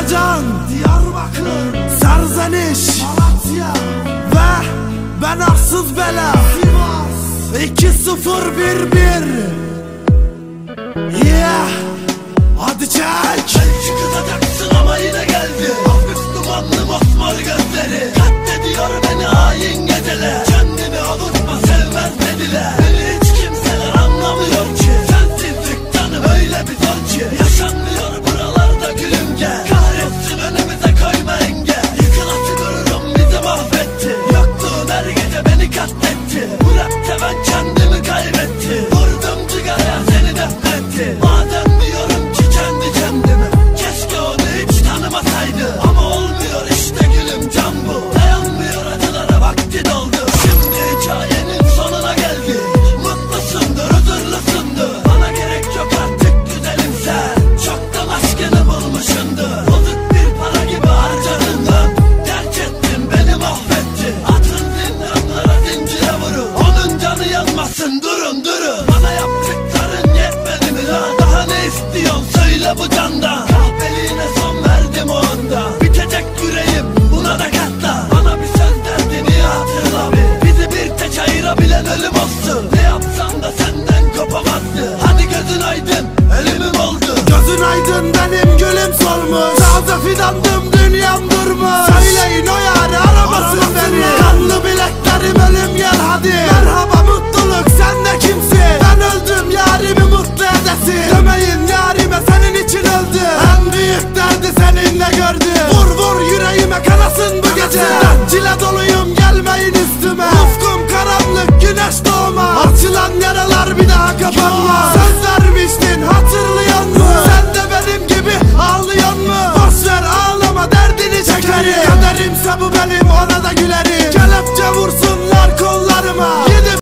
Erzincan, Diyarbakır, Serzeniş, Malatya ve ben Arsız Bela, Sivas. 2011. Yeah, hadi çek. Belki kızacaksın ama yine geldi. Hafif dumanlı mosmor gözleri katlediyor beni hain geceler. Kendini avutma sevmez dediler. Beni hiç kimseler anlamıyor ki. Sensizlik canım öyle bir zor ki. Yaşanmıyor buralarda gülüm gel. Kahretsin önümüze koyma engel. Yıkılası dururum bizi mahvetti. Yokluğun her gece beni katletti. Bu rapte ben kendimi kaybettim. Vurdum cigaraya seni defnetti. Madem diyorum ki kendi kendime, keşke onu hiç tanımasaydı. Ama olmuyor işte gülüm, can bu. Dayanmıyor acılara, vakti doldu. Şimdi hikayenin sonuna geldik. Mutlusundur, huzurlusundur. Bana gerek yok artık güzelim sen. Çoktan aşkını bulmuşsundur. Bozuk bir para gibi harcadığından terk ettin, beni mahvettin. Atın zindanlara, zincire vurun. Onun canı yanmasın, durun durun. Bana yaptıkların yetmedi mi lan? Daha ne istiyorsun söyle bu candan. Kahpeliğine son verdim o anda. Bitecek yüreğim, buna da katla. Bana bir söz derdin, iyi hatırla bir. Bizi bir tek ayırabilen ölüm olsun. Ne yapsam da senden kopamazdı. Hadi gözün aydın, ölümüm oldu. Gözün aydın benim gülüm solmuş. Taze fidandım, dünyam durmuş. Söyleyin o yâri aramasın beni. Kanlı bileklerim ölüm gel hadi. Merhaba mutluluk, sen de kimsin? Ben öldüm yarimi mutlu edesin. Demeyin yarime senin için öldü. En büyük derdi seninle gördü. Vur vur yüreğime kanasın bu gece. Dencile doluyum, gelmeyin üstüme. Ufkum karanlık, güneş doğma. Açılan yaralar bir daha kapanmaz. Söz vermiştin, hatırlıyor musun? Sen de benim gibi ağlıyor mu? Boşver ağlama, derdini çekerim. Kaderimse bu benim, ona da gülerim.